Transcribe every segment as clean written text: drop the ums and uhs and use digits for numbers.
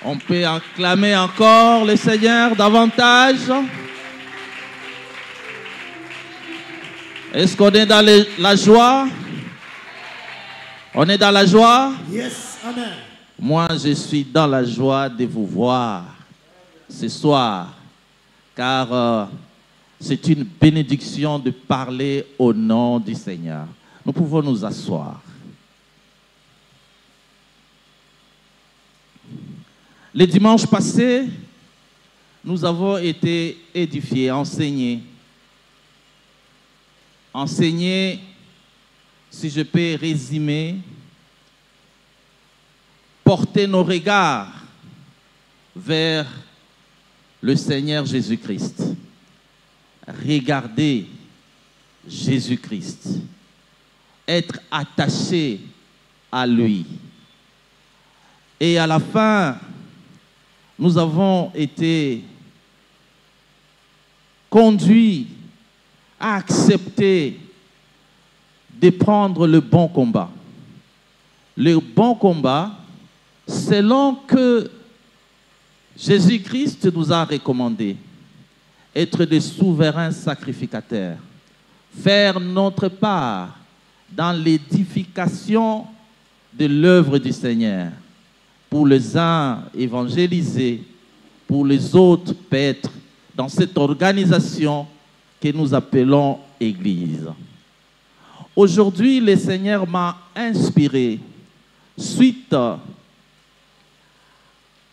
On peut acclamer encore le Seigneur davantage. Est-ce qu'on est dans la joie? On est dans la joie? Yes, amen. Moi, je suis dans la joie de vous voir ce soir, car c'est une bénédiction de parler au nom du Seigneur. Nous pouvons nous asseoir. Le dimanche passé, nous avons été édifiés, enseignés. Enseignés, si je peux résumer, porter nos regards vers le Seigneur Jésus-Christ. Regarder Jésus-Christ. Être attaché à lui. Et à la fin, nous avons été conduits à accepter de prendre le bon combat. Le bon combat, selon que Jésus-Christ nous a recommandé, être des souverains sacrificateurs, faire notre part dans l'édification de l'œuvre du Seigneur, pour les uns évangéliser, pour les autres être dans cette organisation que nous appelons Église. Aujourd'hui, le Seigneur m'a inspiré, suite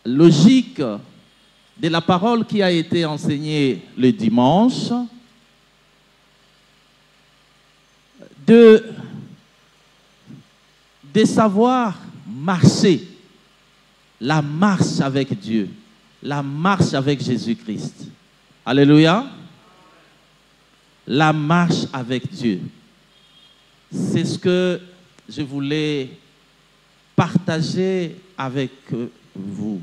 logique de la parole qui a été enseignée le dimanche, de savoir marcher, la marche avec Dieu, la marche avec Jésus-Christ. Alléluia. La marche avec Dieu. C'est ce que je voulais partager avec vous.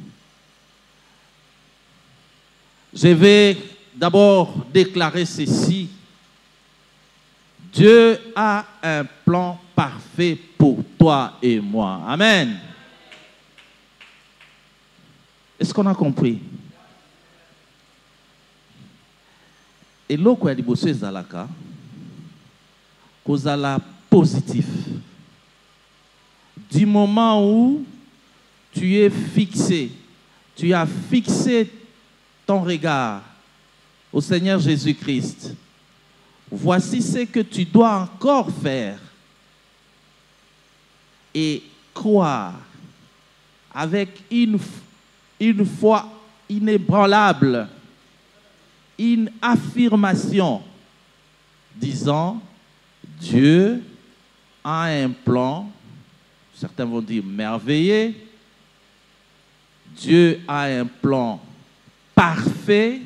Je vais d'abord déclarer ceci. Dieu a un plan parfait pour toi et moi. Amen. Est-ce qu'on a compris? Et là, quand il y a zalaka, kozala positif. Du moment où tu es fixé, tu as fixé ton regard au Seigneur Jésus-Christ, voici ce que tu dois encore faire et croire avec une foi inébranlable, une affirmation disant Dieu a un plan, certains vont dire merveilleux, Dieu a un plan parfait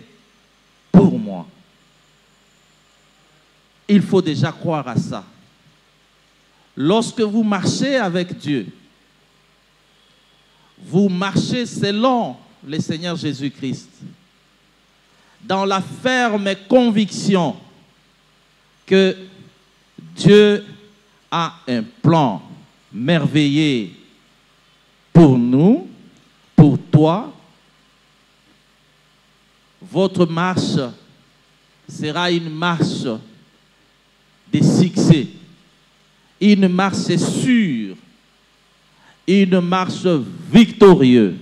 pour moi. Il faut déjà croire à ça. Lorsque vous marchez avec Dieu, vous marchez selon le Seigneur Jésus-Christ, dans la ferme conviction que Dieu a un plan merveilleux pour nous, pour toi. Votre marche sera une marche de succès, une marche sûre, une marche victorieuse.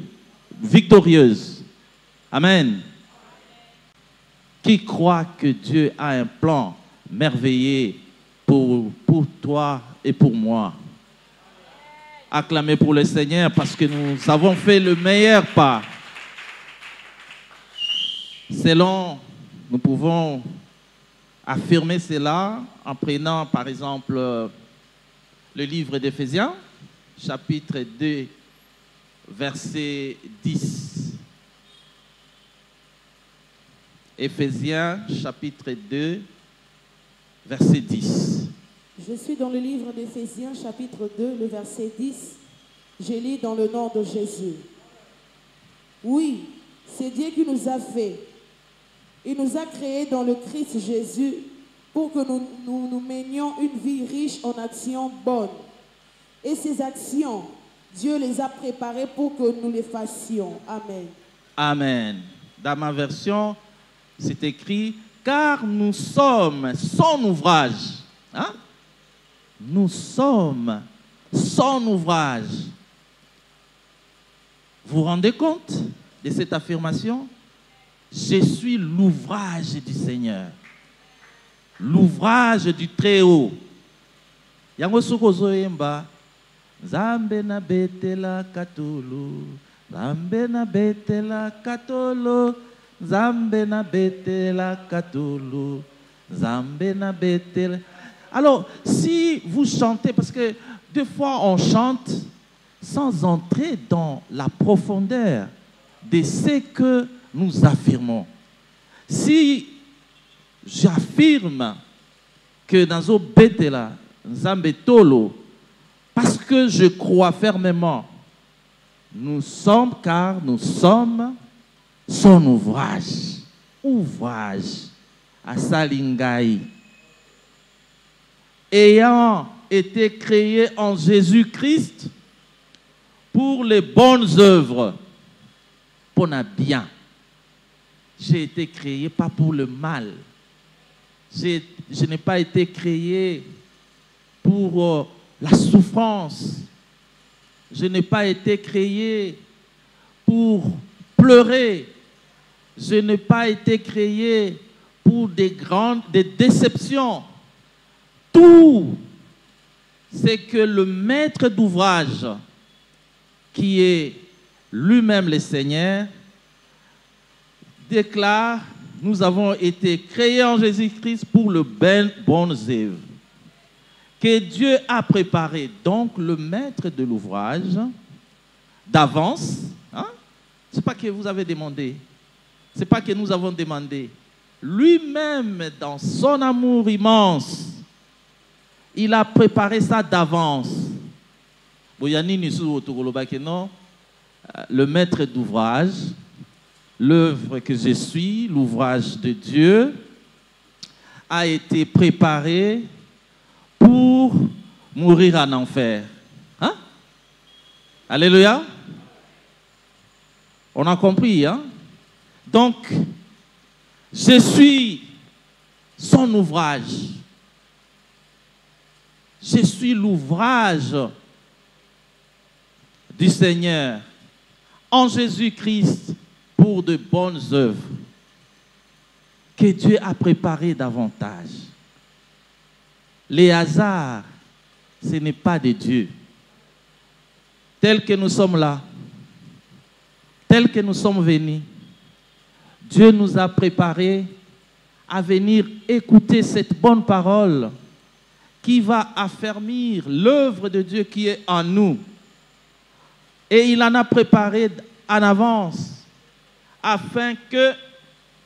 Amen. Qui croit que Dieu a un plan merveilleux pour toi et pour moi? Acclamez pour le Seigneur parce que nous avons fait le meilleur pas. Selon, nous pouvons affirmer cela en prenant par exemple le livre d'Éphésiens, chapitre 2, verset 10. Éphésiens, chapitre 2, verset 10. Je suis dans le livre d'Éphésiens, chapitre 2, le verset 10. Je lis dans le nom de Jésus. Oui, c'est Dieu qui nous a fait. Il nous a créés dans le Christ Jésus pour que nous menions une vie riche en actions bonnes. Et ces actions Dieu les a préparés pour que nous les fassions. Amen. Amen. Dans ma version, c'est écrit, car nous sommes son ouvrage. Hein? Nous sommes son ouvrage. Vous vous rendez compte de cette affirmation? Je suis l'ouvrage du Seigneur. L'ouvrage du Très-Haut. Yango sokozo yemba. Zambe na betela katolo. Zambe na betela katolo. Zambe na betela katolo. Zambe na betela. Alors, si vous chantez, parce que des fois on chante sans entrer dans la profondeur de ce que nous affirmons. Si j'affirme que dans au betela, Zambe tolo, parce que je crois fermement, nous sommes, car nous sommes son ouvrage. Ouvrage à Salingaï. Ayant été créé en Jésus-Christ pour les bonnes œuvres, pour le bien. J'ai été créé pas pour le mal. Je n'ai pas été créé pour la souffrance. Je n'ai pas été créé pour pleurer. Je n'ai pas été créé pour des déceptions. Tout, c'est que le maître d'ouvrage, qui est lui-même le Seigneur, déclare, nous avons été créés en Jésus-Christ pour le bonnes œuvres que Dieu a préparé. Donc le maître de l'ouvrage, d'avance, hein? Ce n'est pas que vous avez demandé, ce n'est pas que nous avons demandé. Lui-même, dans son amour immense, il a préparé ça d'avance. Le maître d'ouvrage, l'œuvre que je suis, l'ouvrage de Dieu, a été préparé pour mourir en enfer. Hein? Alléluia. On a compris, hein? Donc, je suis son ouvrage. Je suis l'ouvrage du Seigneur en Jésus-Christ pour de bonnes œuvres que Dieu a préparées davantage. Les hasards, ce n'est pas de Dieu. Tel que nous sommes là, tel que nous sommes venus, Dieu nous a préparés à venir écouter cette bonne parole qui va affermir l'œuvre de Dieu qui est en nous. Et il en a préparé en avance afin que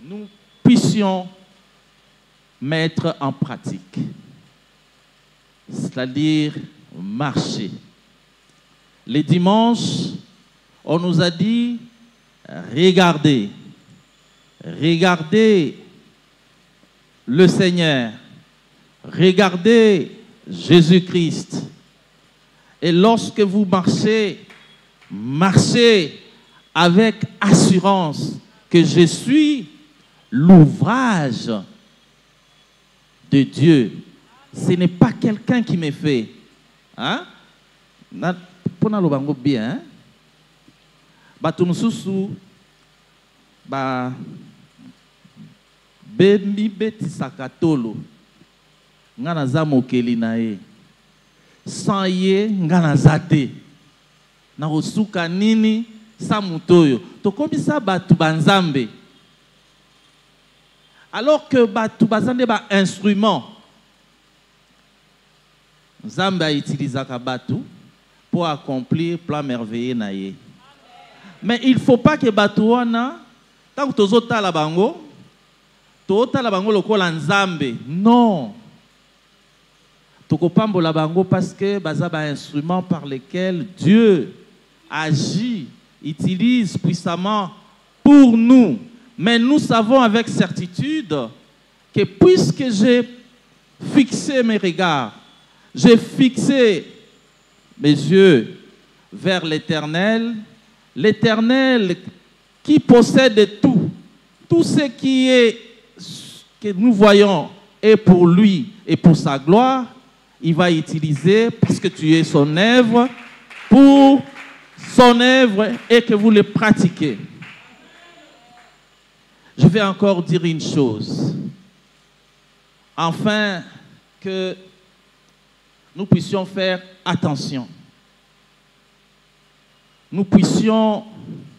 nous puissions mettre en pratique. C'est-à-dire marcher. Les dimanches, on nous a dit, regardez. Regardez le Seigneur. Regardez Jésus-Christ. Et lorsque vous marchez, marchez avec assurance que je suis l'ouvrage de Dieu. Ce n'est pas quelqu'un qui me fait. Hein? Pour nous bien. Bembi beti sakatolo ngana za mokeli na ye sans ye ngana zate na kosuka nini sa mutoyo tokomisa batu banzambe alors que batu bazande ba instrument Nzambe a utilisé batu pour accomplir plan merveilleux na ye. Mais il faut pas que batu wana tant que tozota la bango tota la bango lokola nzambe. Non. Tokopambola bango parce que baza ba instrument par lesquels Dieu agit, utilise puissamment pour nous. Mais nous savons avec certitude que puisque j'ai fixé mes regards, j'ai fixé mes yeux vers l'Éternel, l'Éternel qui possède tout, tout ce qui est, que nous voyons est pour lui et pour sa gloire, il va utiliser parce que tu es son œuvre, pour son œuvre et que vous le pratiquez. Je vais encore dire une chose, afin que nous puissions faire attention. Nous puissions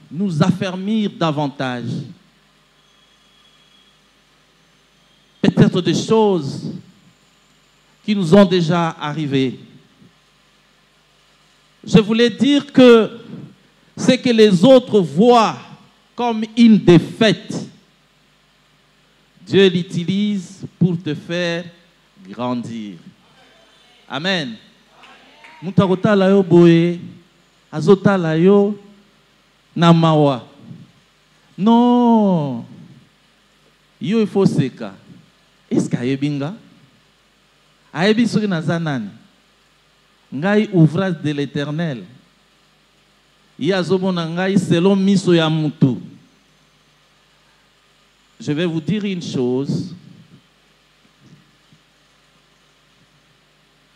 nous affermir davantage. Peut-être des choses qui nous ont déjà arrivées. Je voulais dire que ce que les autres voient comme une défaite, Dieu l'utilise pour te faire grandir. Amen. Mutakota la yo boye, azota la yo namawa. Non. Yo il faut seka. Est-ce qu'il y a binga? Ayebi soki nazanan. Ngai ouvrage de l'Éternel. Yazomona ngai selon miso ya mutu. Je vais vous dire une chose.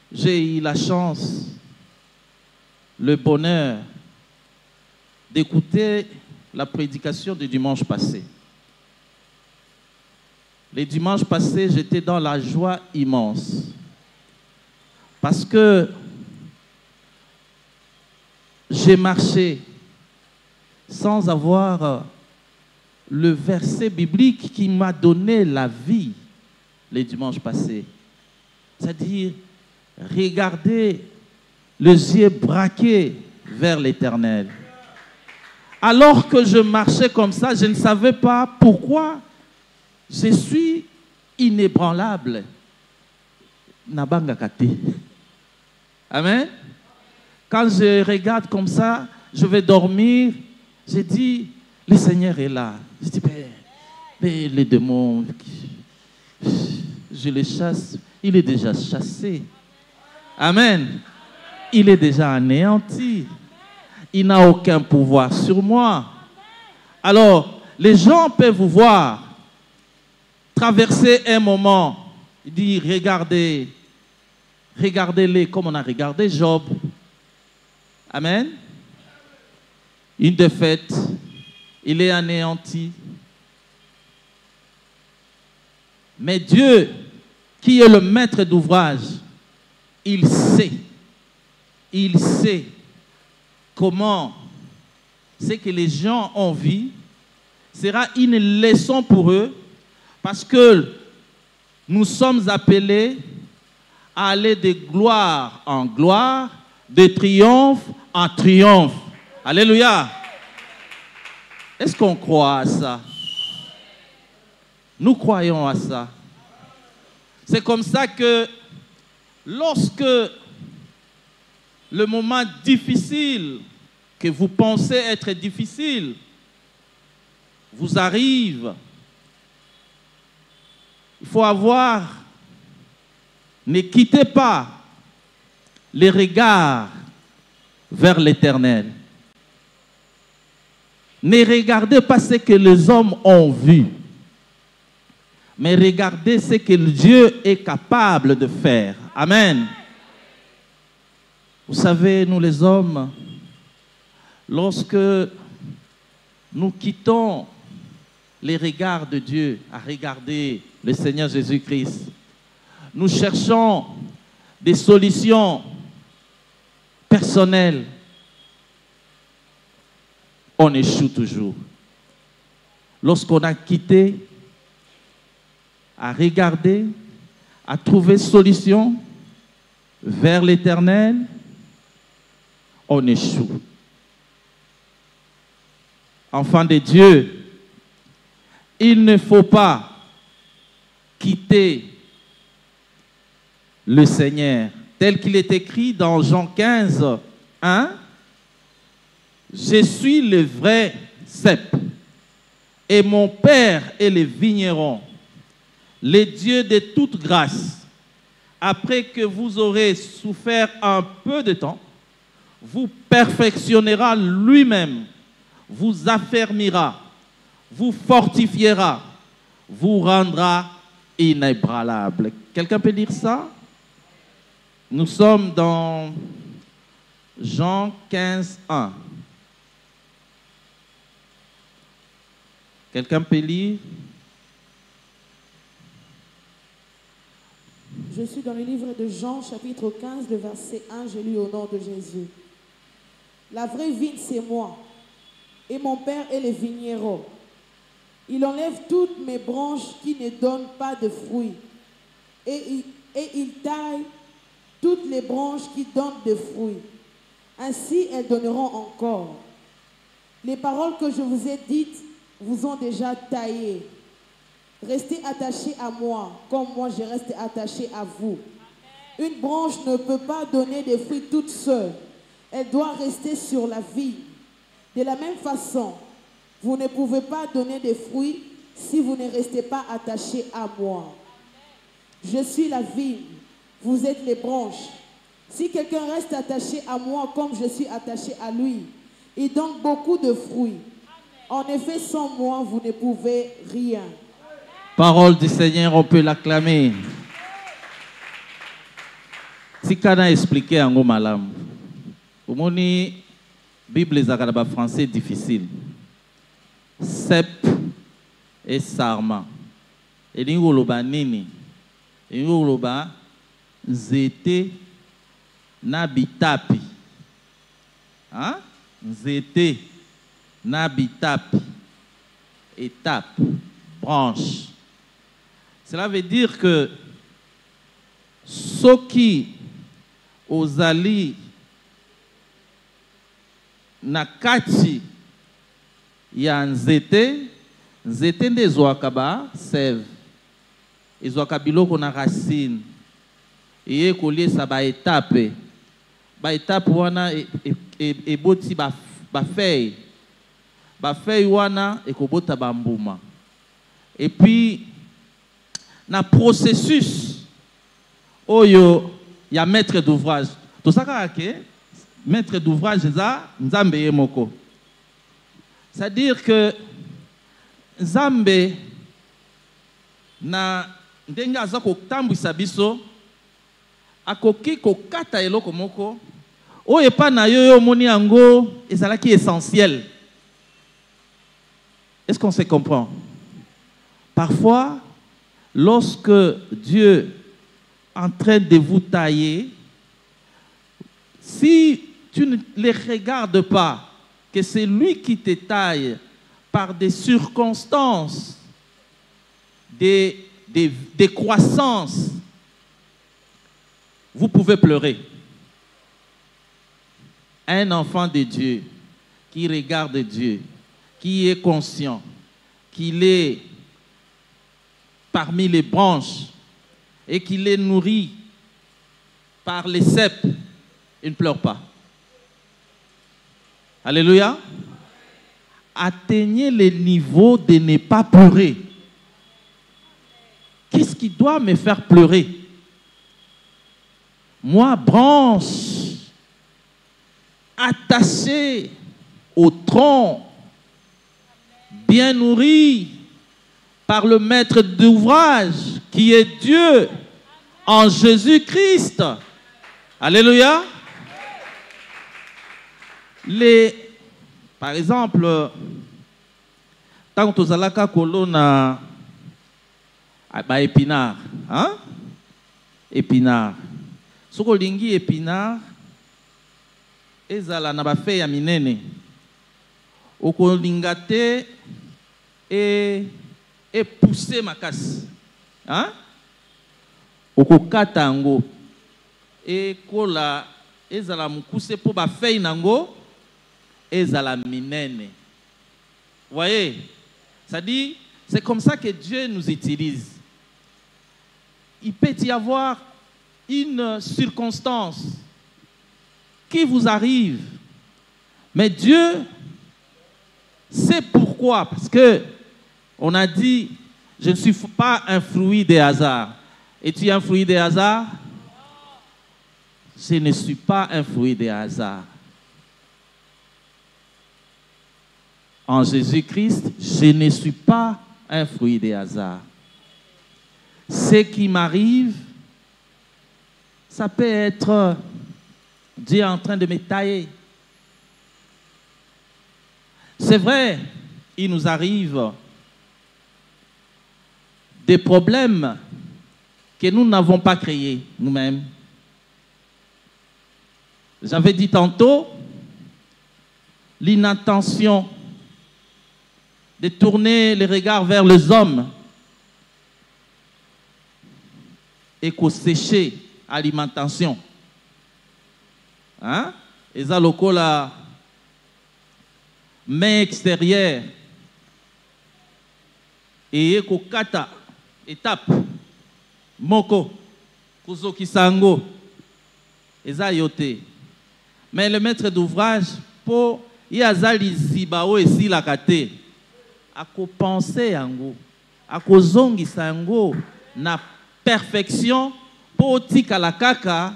J'ai eu la chance, le bonheur d'écouter la prédication du dimanche passé. Le dimanche passé, j'étais dans la joie immense. Parce que j'ai marché sans avoir le verset biblique qui m'a donné la vie le dimanche passé. C'est-à-dire, regardez les yeux braqués vers l'Éternel. Alors que je marchais comme ça, je ne savais pas pourquoi je suis inébranlable. Nabangakate. Amen. Quand je regarde comme ça, je vais dormir, je dis, le Seigneur est là. Je dis, mais les démons, je les chasse, il est déjà chassé. Amen. Il est déjà anéanti. Il n'a aucun pouvoir sur moi. Alors, les gens peuvent vous voir traverser un moment, dire, regardez, regardez-les comme on a regardé Job. Amen. Une défaite, il est anéanti. Mais Dieu, qui est le maître d'ouvrage, il sait comment ce que les gens ont vu sera une leçon pour eux, parce que nous sommes appelés à aller de gloire en gloire, de triomphe en triomphe. Alléluia. Est-ce qu'on croit à ça? Nous croyons à ça. C'est comme ça que lorsque le moment difficile que vous pensez être difficile vous arrive, il faut ne quittez pas les regards vers l'Éternel. Ne regardez pas ce que les hommes ont vu, mais regardez ce que Dieu est capable de faire. Amen. Vous savez, nous les hommes, lorsque nous quittons les regards de Dieu à regarder le Seigneur Jésus-Christ, nous cherchons des solutions personnelles. On échoue toujours. Lorsqu'on a quitté à regarder, à trouver solution vers l'Éternel, on échoue. Enfants de Dieu, il ne faut pas quitter le Seigneur, tel qu'il est écrit dans Jean 15, 1. Je suis le vrai cep, et mon Père est le vigneron, le Dieu de toute grâce. Après que vous aurez souffert un peu de temps, vous perfectionnera lui-même, vous affermira, vous fortifiera, vous rendra inébranlable. Quelqu'un peut dire ça? Nous sommes dans Jean 15, 1. Quelqu'un peut lire? Je suis dans le livre de Jean, chapitre 15, le verset 1, je lis au nom de Jésus. La vraie vigne, c'est moi, et mon Père est le vigneron. Il enlève toutes mes branches qui ne donnent pas de fruits, et il taille toutes les branches qui donnent des fruits. Ainsi, elles donneront encore. Les paroles que je vous ai dites vous ont déjà taillé. Restez attachés à moi, comme moi je reste attaché à vous. Une branche ne peut pas donner des fruits toute seule. Elle doit rester sur la vigne. De la même façon, vous ne pouvez pas donner des fruits si vous ne restez pas attachés à moi. Je suis la vigne, vous êtes les branches. Si quelqu'un reste attaché à moi comme je suis attaché à lui, il donne beaucoup de fruits. En effet, sans moi, vous ne pouvez rien. Parole du Seigneur, on peut l'acclamer. Si quelqu'un a expliqué en malam, au moni Bible est français difficile. Sep et sarma. Et l'ingoloba nini. L'ingoloba zete nabitapi. Hein? Zete nabitapi. Étape. Branche. Cela veut dire que ceux qui ozali nakati ya nzete nde zwaka ba sève ezwaka biloko na racine eye koliesa ba étape wana eboti ba feuille wana ekobota ba mbuma. Et puis na processus oyo ya maître d'ouvrage to saka ke maître d'ouvrage za nzambe yemoko. C'est-à-dire que nzambe na ndenge aza kotambwisa biso akoki kokata eloko moko oyo epa na yo omoni yango ezalaki essentiel. Est-ce qu'on se comprend? Parfois, lorsque Dieu est en train de vous tailler, si tu ne les regardes pas, que c'est lui qui te taille par des circonstances, des croissances, vous pouvez pleurer. Un enfant de Dieu qui regarde Dieu, qui est conscient qu'il est parmi les branches et qu'il est nourri par les cèpes, il ne pleure pas. Alléluia. Atteignez le niveau de ne pas pleurer. Qu'est-ce qui doit me faire pleurer? Moi, branche, attachée au tronc, bien nourrie par le maître d'ouvrage qui est Dieu en Jésus-Christ. Alléluia. Par exemple, tant que tozalaka kolona ba épinard, hein? Épinard. Soko lingi épinard ezala na ba feuille ya minene. Okolinga te et pousser ma casse. Hein? Okokata yango et kola ezala mukuse po ba feuille nango ezala minene. Voyez? Ça dit, c'est comme ça que Dieu nous utilise. Il peut y avoir une circonstance qui vous arrive, mais Dieu sait pourquoi. Parce que on a dit, je ne suis pas un fruit des hasards. Es-tu un fruit des hasards? Je ne suis pas un fruit des hasards. en Jésus-Christ, je ne suis pas un fruit des hasards. Ce qui m'arrive, ça peut être Dieu en train de me tailler. C'est vrai, il nous arrive des problèmes que nous n'avons pas créés nous-mêmes. J'avais dit tantôt, l'inattention de tourner les regards vers les hommes et qu'au sécher alimentation. Hein? Et ça, la main extérieure et qu'au kata étape moko kuzo kisango et ça yote. Mais le maître d'ouvrage pour y azali zibao et si la kate à ko penser yango à ko zongi sango na perfection pour tika la kaka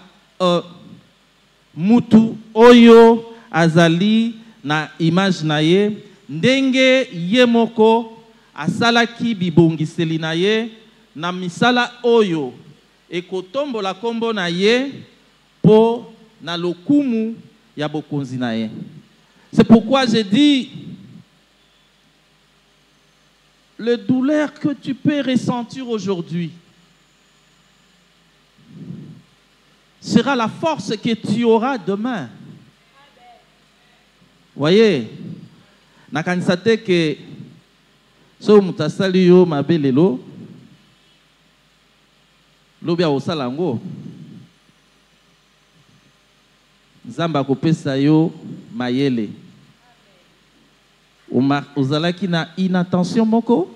mutu oyo azali na image na ye ndenge ye moko asalaki bibongiseli na ye na misala oyo ekotombola kombo na ye po na lokumu ya bokonzi na ye. C'est pourquoi j'ai dit le douleur que tu peux ressentir aujourd'hui sera la force que tu auras demain. Voyez, nakanisate que so mutasali yo mabelelo lobia osalango Nzamba kopesa yo mayele. Uzalaki na inattention moko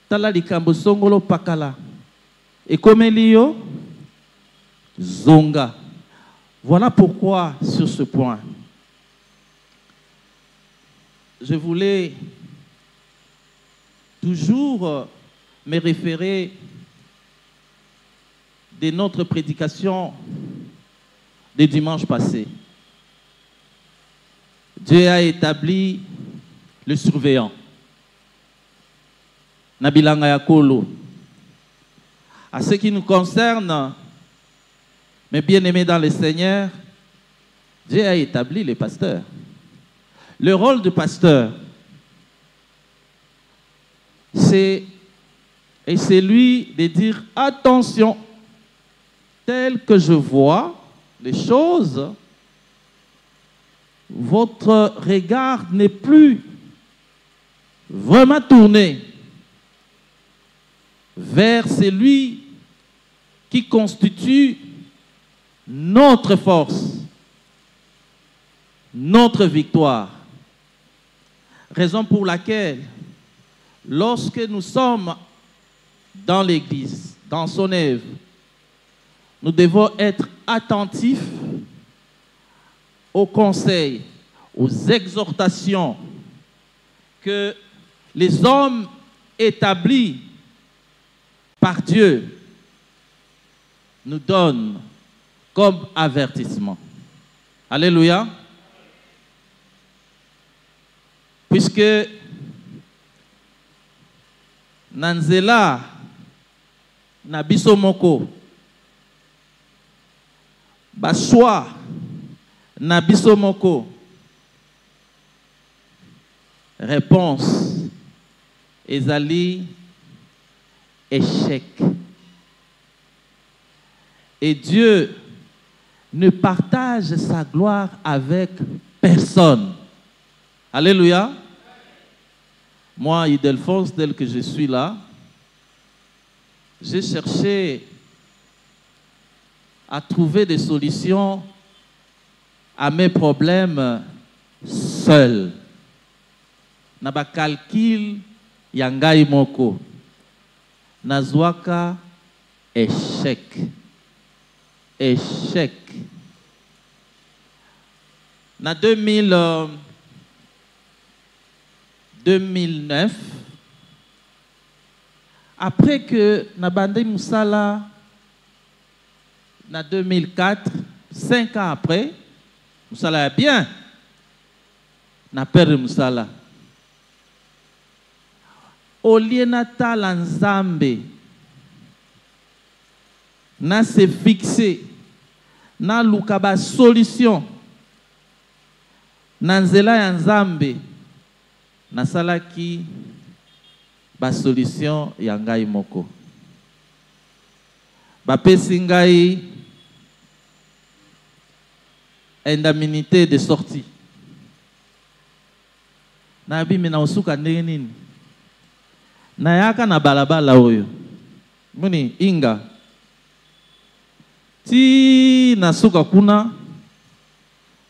tala likambo songolo pakala ekomeli yo zonga. Voilà pourquoi sur ce point je voulais toujours me référer de notre prédication de dimanche passé. Dieu a établi le surveillant. Nabilanga Yakolo. À ce qui nous concerne, mes bien-aimés dans le Seigneur, Dieu a établi les pasteurs. Le rôle du pasteur, c'est lui de dire attention, tel que je vois les choses, votre regard n'est plus vraiment tourné vers celui qui constitue notre force, notre victoire. Raison pour laquelle, lorsque nous sommes dans l'Église, dans son œuvre, nous devons être attentifs aux conseils, aux exhortations que les hommes établis par Dieu nous donnent comme avertissement. Alléluia. Puisque Nanzela Nabiso Moko Baswa Nabiso Moko, réponse ezali échec. Et Dieu ne partage sa gloire avec personne. Alléluia. Moi, Idelphonse, tel que je suis là, j'ai cherché à trouver des solutions à mes problèmes seul. Naba calcul yangai moko. Nazwaka échec. Échec. Na 2009, après que Nabandé Moussala, na 2004, 5 ans après, Moussala est bien. na pere musala. Olie natala nzambe na se fixer na luka ba solution na nzela ya nzambe nasalaki ba solution ya ngai moko. Bapesi ngai indemnité de sortie. Nabi mina usuka ndenge nini? Nayaka na balabala oyo. Muni inga. Ti nasuka kuna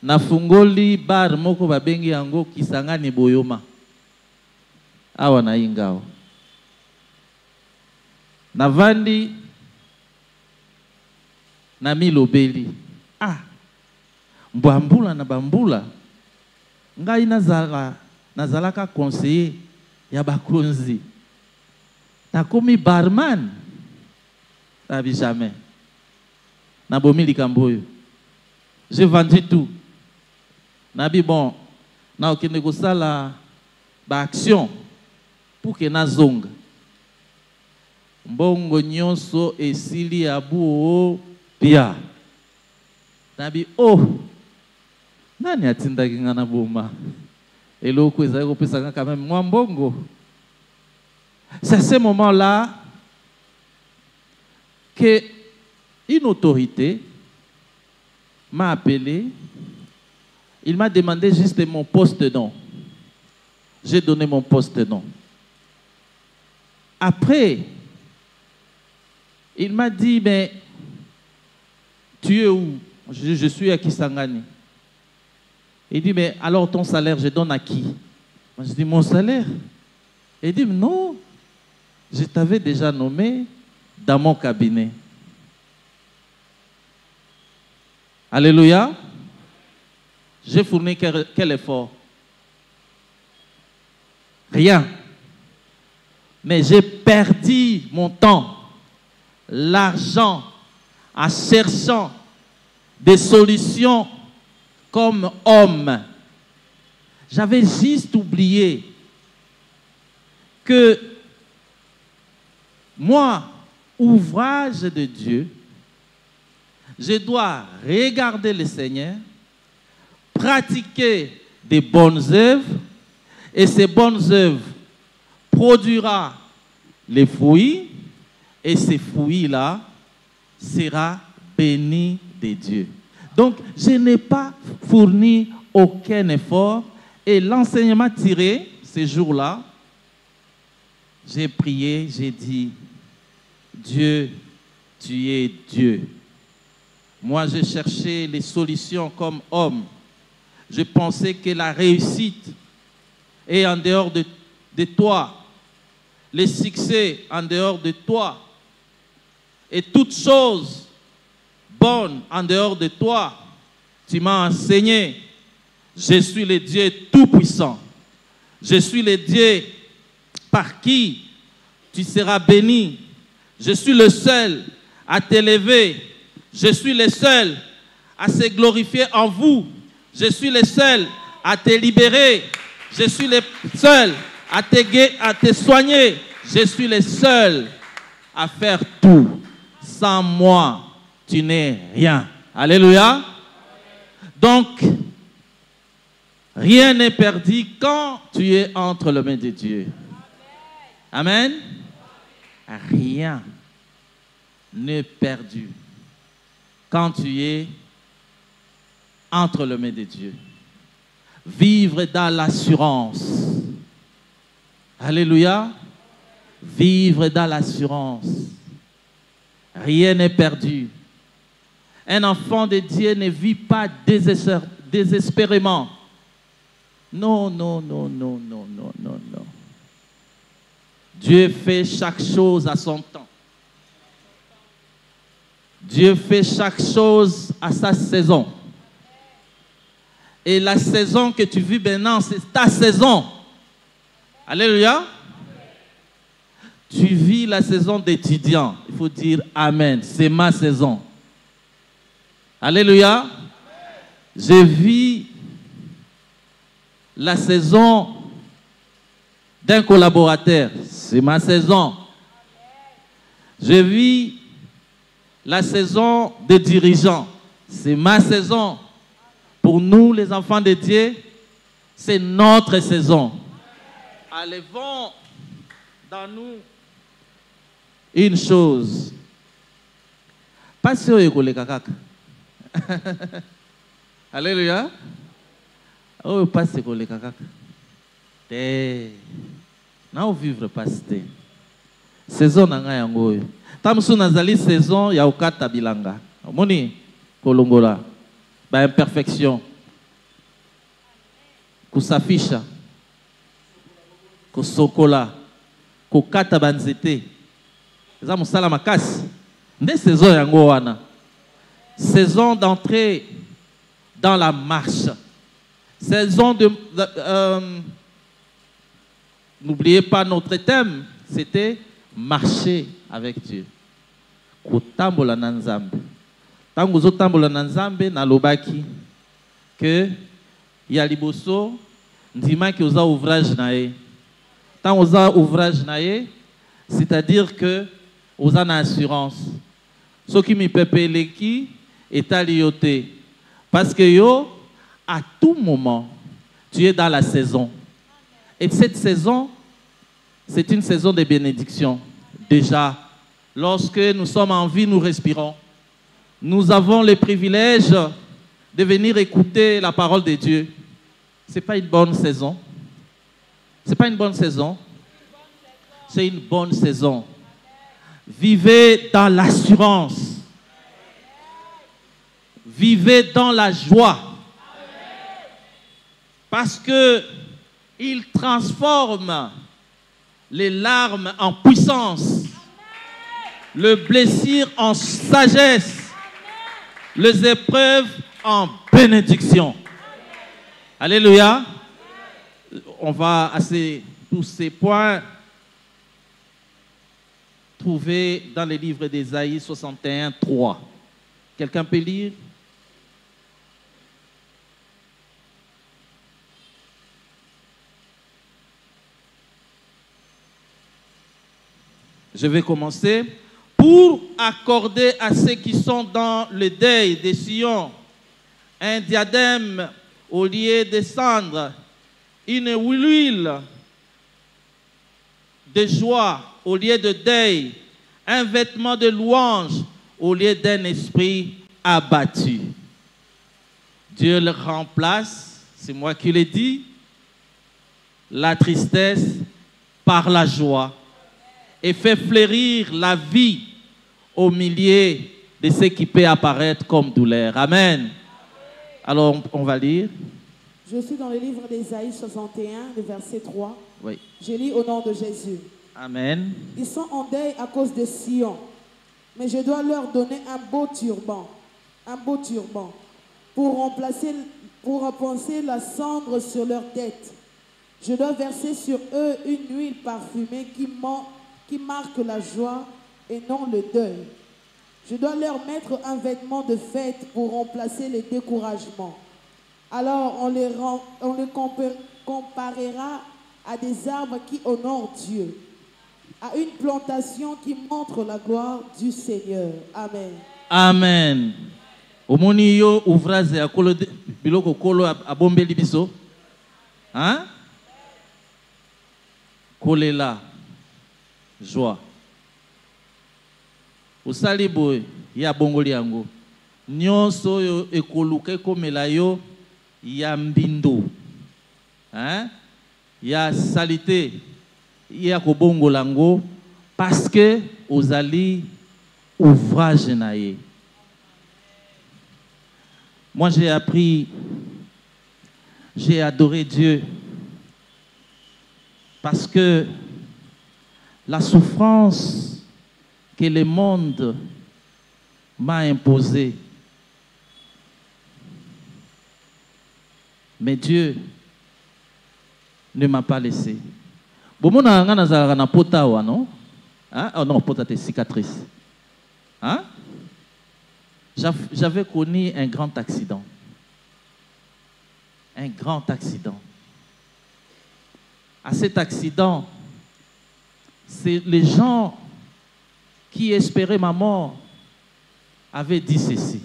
nafungoli bar moko babengi yango Kisangani Boyoma. Awa na ingao. Navandi na milobeli. Ah. Mbambula na bambula. Ngai nazalaka conseiller ya bakonzi. Nakomi barman. Nabi jamais. Nabomi likamboyo. J'ai vendu tout. Nabi bon. Na okende kosala ba action pour que na zonga. Mbongo nyonso esili abu pia. Nabi oh. Nani atindaki nga na boma? Eloko ezali kopesa quand même mwa mbongo. C'est à ce moment-là que une autorité m'a appelé. Il m'a demandé juste mon poste de nom. J'ai donné mon poste de nom. Après, il m'a dit, mais tu es où? Je suis à Kisangani. Il dit, mais alors ton salaire, je donne à qui? Moi, je dis, mon salaire? Il dit, non, je t'avais déjà nommé dans mon cabinet. Alléluia. J'ai fourni quel effort? Rien. Mais j'ai perdu mon temps, l'argent, en cherchant des solutions comme homme. J'avais juste oublié que moi, ouvrage de Dieu, je dois regarder le Seigneur, pratiquer des bonnes œuvres, et ces bonnes œuvres produira les fruits, et ces fruits-là sera béni de Dieu. Donc, je n'ai pas fourni aucun effort, et l'enseignement tiré ces jours-là, j'ai prié, j'ai dit, Dieu, tu es Dieu. Moi, j'ai cherché les solutions comme homme. Je pensais que la réussite est en dehors de toi. Le succès en dehors de toi. Et toutes choses bonnes en dehors de toi. Tu m'as enseigné. Je suis le Dieu tout-puissant. Je suis le Dieu par qui tu seras béni. Je suis le seul à t'élever. Je suis le seul à se glorifier en vous. Je suis le seul à te libérer. Je suis le seul à te soigner. Je suis le seul à faire tout. Sans moi, tu n'es rien. Alléluia. Donc, rien n'est perdu quand tu es entre les mains de Dieu. Amen. Rien n'est perdu quand tu es entre les mains de Dieu. Vivre dans l'assurance. Alléluia. Vivre dans l'assurance. Rien n'est perdu. Un enfant de Dieu ne vit pas désespérément. Non, non, non, non, non, non, non, non. Dieu fait chaque chose à son temps. Dieu fait chaque chose à sa saison. Et la saison que tu vis maintenant, c'est ta saison. Alléluia. Tu vis la saison d'étudiant. Il faut dire Amen. C'est ma saison. Alléluia. Je vis La saison d'un collaborateur, c'est ma saison. Je vis la saison des dirigeants, c'est ma saison. Pour nous, les enfants de Dieu, c'est notre saison. Enlevons dans nous une chose. Pas sûr que les kakak. Alléluia. Oh, pas sûr que les kakak. Non, vivre pas c'était. Saison nanga yango. Tamsu nazali saison ya ukata bilanga. Moni kolongola. Ba imperfection. Kusafisha. Kusokola. Kukata banzete. Eza musala makasi. Nde saison yango wana. Saison d'entrer dans la marche. Saison de n'oubliez pas notre thème, c'était marcher avec Dieu. Kotambola na Nzambe. Tango zo tambola na Nzambe na lobaki que ya liboso ndima ki oza ouvrage na ye. Tango oza ouvrage na ye, c'est-à-dire que oza na assurance. Ce qui me pepele qui est à l'ioté. Parce que yo, à tout moment, tu es dans la saison. Et cette saison, c'est une saison de bénédiction. Déjà, lorsque nous sommes en vie, nous respirons. Nous avons le privilège de venir écouter la parole de Dieu. Ce n'est pas une bonne saison. Ce n'est pas une bonne saison. C'est une bonne saison. Vivez dans l'assurance. Vivez dans la joie. Parce que il transforme les larmes en puissance, le blessure en sagesse, les épreuves en bénédiction. Alléluia. On va à tous ces points trouver dans le livre d'Ésaïe 61, 3. Quelqu'un peut lire? Je vais commencer. Pour accorder à ceux qui sont dans le deuil de Sion un diadème au lieu de cendres, une huile de joie au lieu de deuil, un vêtement de louange au lieu d'un esprit abattu. Dieu le remplace, c'est moi qui l'ai dit, la tristesse par la joie et fait fleurir la vie au milieu de ce qui peut apparaître comme douleur. Amen. Alors, on va lire. Je suis dans le livre d'Ésaïe 61, le verset 3. Oui. Je lis au nom de Jésus. Amen. Ils sont en deuil à cause de Sion, mais je dois leur donner un beau turban pour repenser la cendre sur leur tête. Je dois verser sur eux une huile parfumée qui marque la joie et non le deuil. Je dois leur mettre un vêtement de fête pour remplacer les découragements. Alors on les comparera à des arbres qui honorent Dieu, à une plantation qui montre la gloire du Seigneur. Amen. Amen. Omoni yo ouvrage ya kolo biloko kolo abombeli biso. Hein? Kolela. Joie. Osali boy ya bongoli yango. Nyonso yo ekoluka komela yo ya mbindo. Hein? Ya salité ya kobongola ngo parce que ozali ouvrage na ye. Moi j'ai adoré Dieu parce que la souffrance que le monde m'a imposée, mais Dieu ne m'a pas laissé. Bomona nga nazalaka na pota wa non? Hein? Oh non, pota te cicatrice. Hein? J'avais connu un grand accident. Un grand accident. à cet accident, c'est les gens qui espéraient ma mort avaient dit ceci.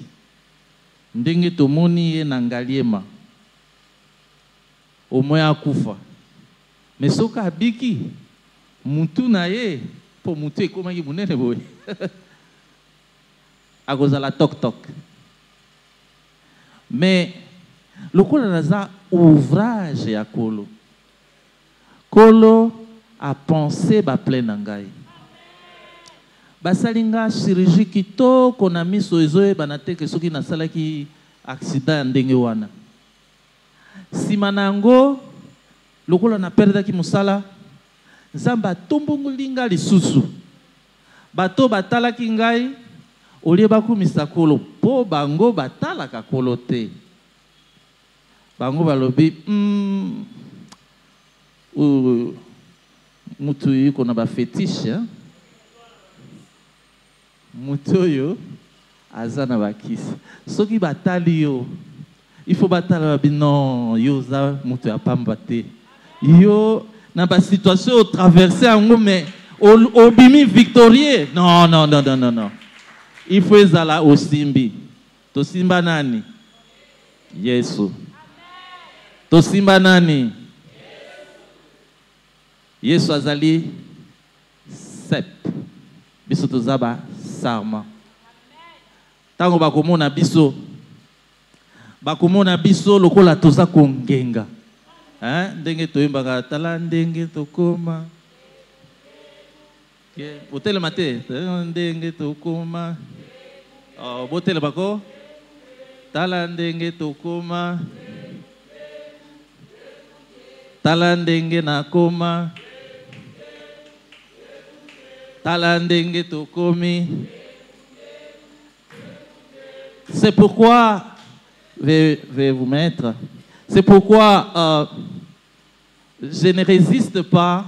Ndenge tomoni ye nangaliema. Au moins akufa. Mais soka abiki, mutu na ye, po mutu ekomaki munene boye. Akozala tok-tok. Mais, lokola naza ouvrage ya Kolo. Kolo a pensé ba plein nangai. Basalinga chirurgie kitoko na miso ezoe banateke soki nasalaki accident ndenge wana. Simanango lokola na perdaki musala nzamba tombongolinga lisusu. Bato batalaki ngai olie bakumisa Kolo po bango batalaka Kolo te. Bango balobi mutu yuko na ba fétiche hein? Mutoyo azana bakisi. Soki batali yo, il faut batala non yo za mutu ya pamba te. Yo na ba situation traverser ango mais obimi victorieux. Non non non non non non. Il faut ezala osimbi. To simba nani? Yesu. To simba nani? Yesu azali sep. Biso tozaba sarma. Tango bakomona biso. Bakomona biso lokola toza kongenga. Hein? Ndenge toyembaka tala ndenge tokoma. Botele mate. Ndenge tokoma. Oh, botele bako. Tala ndenge tokoma. Tala ndenge nakoma. Talandenge tokomi. C'est pourquoi, vais vous mettre, c'est pourquoi je ne résiste pas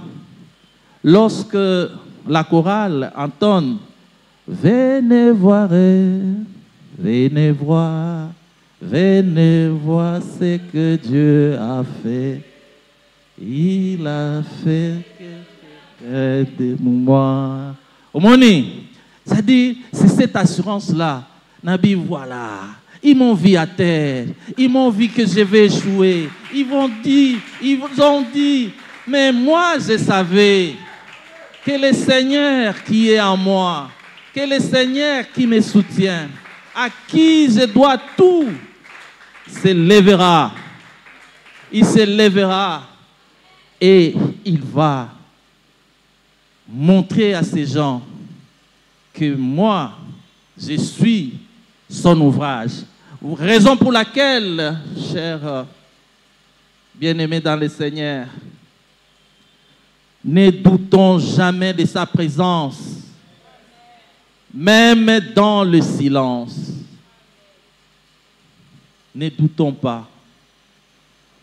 lorsque la chorale entonne venez voir ce que Dieu a fait. Il a fait de moi. Omoni, ça dit, c'est cette assurance-là. Nabi, voilà. Ils m'ont vu à terre. Ils m'ont vu que je vais échouer. Ils ont dit, mais moi je savais que le Seigneur qui est en moi, que le Seigneur qui me soutient, à qui je dois tout, se lèvera. Il se lèvera et il va montrer à ces gens que moi, je suis son ouvrage. Raison pour laquelle, chers bien-aimés dans le Seigneur, ne doutons jamais de sa présence, même dans le silence. Ne doutons pas.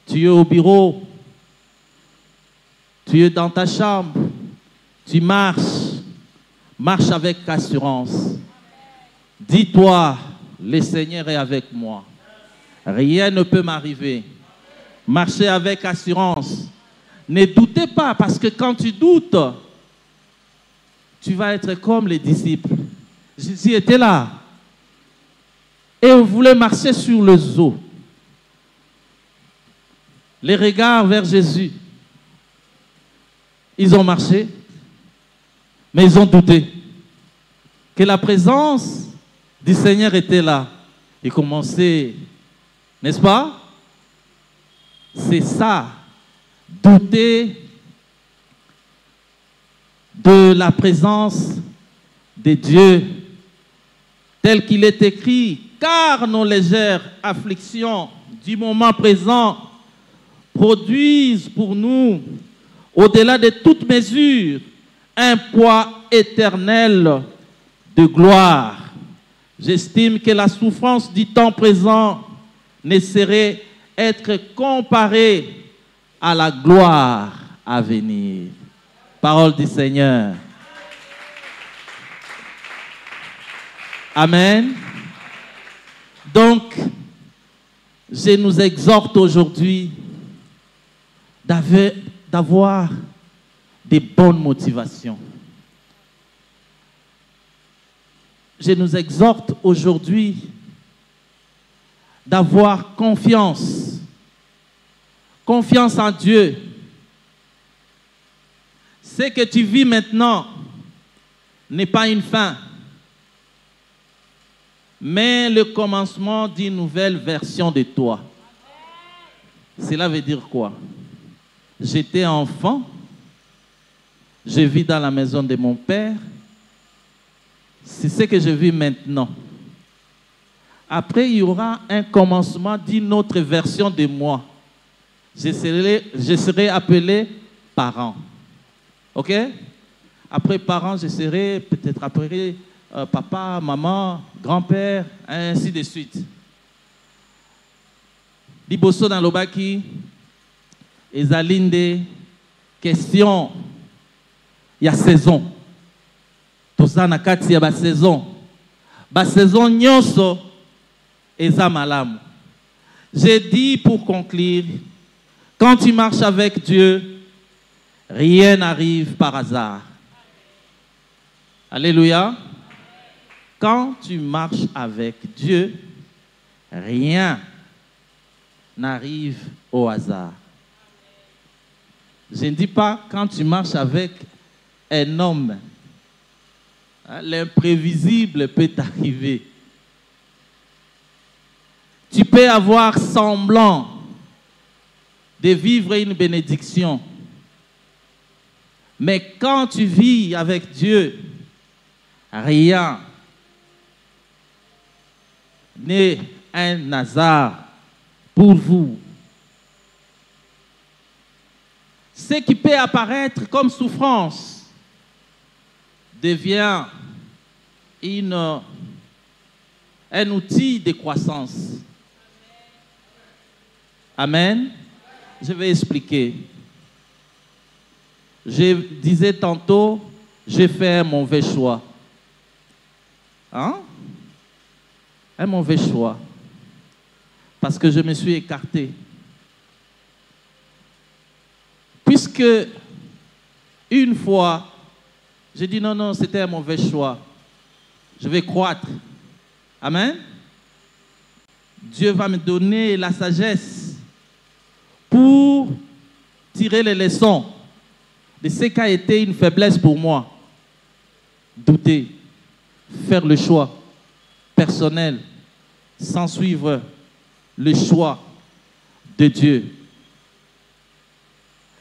Tu es au bureau, tu es dans ta chambre, tu marche avec assurance. Dis-toi, le Seigneur est avec moi. Rien ne peut m'arriver. Marchez avec assurance. Ne doutez pas, parce que quand tu doutes, tu vas être comme les disciples. Jésus était là. Et on voulait marcher sur les eaux. Les regards vers Jésus. Ils ont marché, mais ils ont douté que la présence du Seigneur était là. Ils commençaient, n'est-ce pas? C'est ça, douter de la présence de Dieu, tel qu'il est écrit, car nos légères afflictions du moment présent produisent pour nous, au-delà de toute mesure, un poids éternel de gloire. J'estime que la souffrance du temps présent ne saurait être comparée à la gloire à venir. Parole du Seigneur. Amen. Donc, je nous exhorte aujourd'hui d'avoir des bonnes motivations. Je nous exhorte aujourd'hui d'avoir confiance. Confiance en Dieu. Ce que tu vis maintenant n'est pas une fin, mais le commencement d'une nouvelle version de toi. Cela veut dire quoi? J'étais enfant, je vis dans la maison de mon père, c'est ce que je vis maintenant. Après, il y aura un commencement d'une autre version de moi. Je serai appelé parent. Ok? Après parent, je serai peut-être appelé papa, maman, grand-père, ainsi de suite. Liboso dans l'obaki, ezalinde, question, il y a saison. Toza na kati ya ba saison. Ba saison nyonso eza malamu. J'ai dit pour conclure, quand tu marches avec Dieu, rien n'arrive par hasard. Alléluia. Quand tu marches avec Dieu, rien n'arrive au hasard. Je ne dis pas quand tu marches avec un homme, l'imprévisible peut t'arriver. Tu peux avoir semblant de vivre une bénédiction. Mais quand tu vis avec Dieu, rien n'est un hasard pour vous. Ce qui peut apparaître comme souffrance devient un outil de croissance. Amen. Je vais expliquer. Je disais tantôt, j'ai fait un mauvais choix. Hein? Un mauvais choix. Parce que je me suis écarté. Puisque une fois, j'ai dit non, c'était un mauvais choix. Je vais croître. Amen. Dieu va me donner la sagesse pour tirer les leçons de ce qui a été une faiblesse pour moi. Douter, faire le choix personnel sans suivre le choix de Dieu.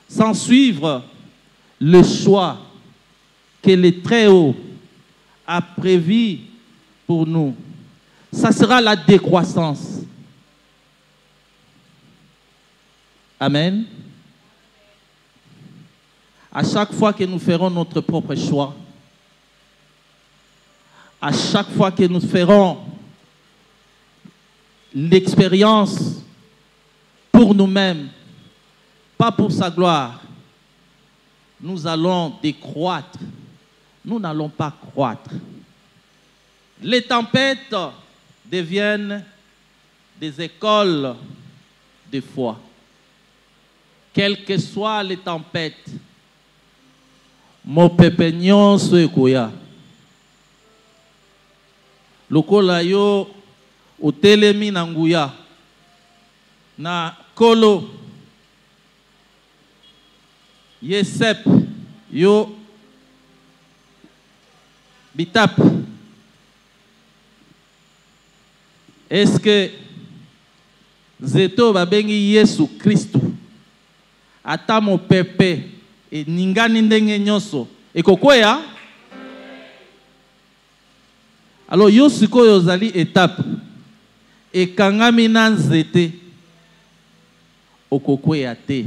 Sans suivre le choix que le Très-Haut a prévu pour nous. Ça sera la décroissance. Amen. À chaque fois que nous ferons notre propre choix, à chaque fois que nous ferons l'expérience pour nous-mêmes, pas pour sa gloire, nous allons décroître. Nous n'allons pas croître. Les tempêtes deviennent des écoles de foi. Quelles que soient les tempêtes, mon pepe nyonso ekoya. Lokola yo otelemi na nguya na kolo yesep yo bitap. Est-ce que zeto babengi Yesu Kristu ata mo pepe e ningani ndenge nyonso ekokwea? Alors yo sikoyo ozali étape ekangami na nzete okokwea te.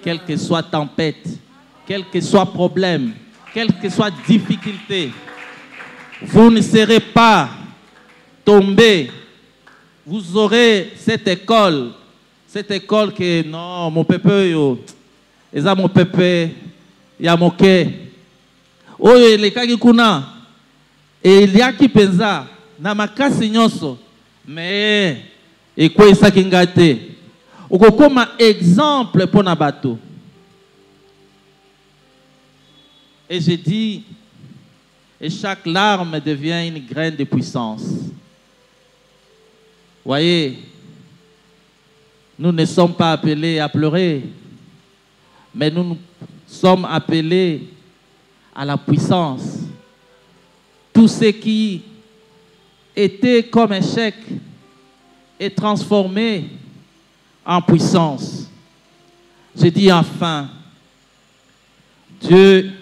Quelle que soit tempête, quel que soit problème, quelle que soit difficulté, vous ne serez pas tombé. Vous aurez cette école que non, mon pépé yo, eza mon pépé ya moke. Oyo elekaki kuna, eliaki penza na makasi nyonso, mais ekwesaki nga te. Okokoma exemple pour na bato. Et j'ai dit, et chaque larme devient une graine de puissance. Voyez, nous ne sommes pas appelés à pleurer, mais nous sommes appelés à la puissance. Tout ce qui était comme échec est transformé en puissance. Je dis enfin, Dieu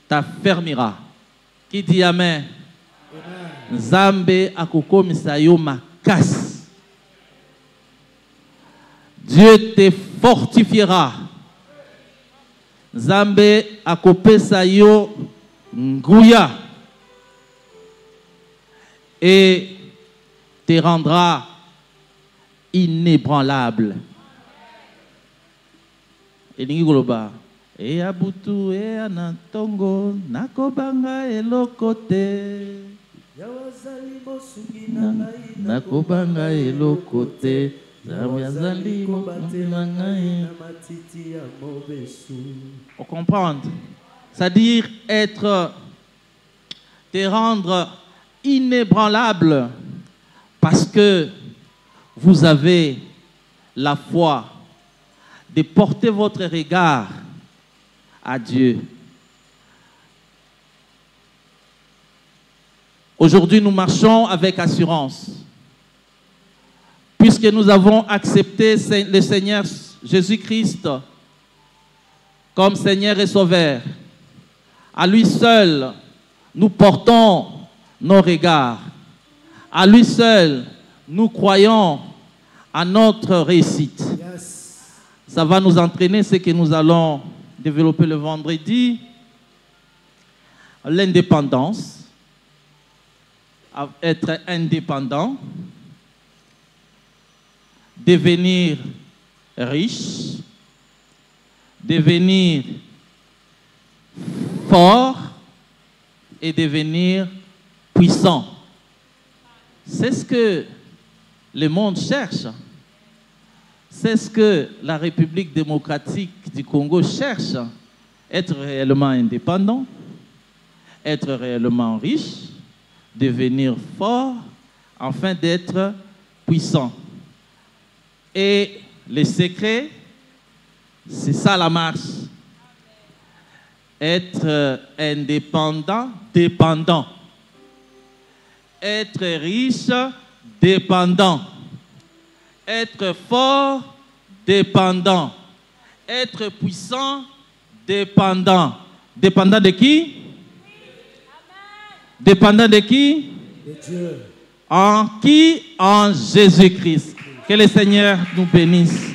t'affermira. Qui dit Amen? Nzambe akokomisa yo makasi. Dieu te fortifiera. Nzambe akopesa yo nguya et te rendra inébranlable. Elingi koloba e abutu e anantongo nakobanga elokote nakobanga elokote yazali on comprend, c'est-à-dire te rendre inébranlable parce que vous avez la foi de porter votre regard à Dieu. Aujourd'hui, nous marchons avec assurance. Puisque nous avons accepté le Seigneur Jésus-Christ comme Seigneur et Sauveur, à lui seul, nous portons nos regards. À lui seul, nous croyons à notre réussite. Ça va nous entraîner ce que nous allons développer le vendredi. L'indépendance, être indépendant, devenir riche, devenir fort et devenir puissant. C'est ce que le monde cherche. C'est ce que la République démocratique du Congo cherche. Être réellement indépendant, être réellement riche, devenir fort, afin d'être puissant. Et le secret, c'est ça la marche. Être indépendant, dépendant. Être riche, dépendant. Être fort, dépendant. Être puissant, dépendant. Dépendant de qui? Dépendant de qui? De Dieu. En qui? En Jésus-Christ. Que le Seigneur nous bénisse.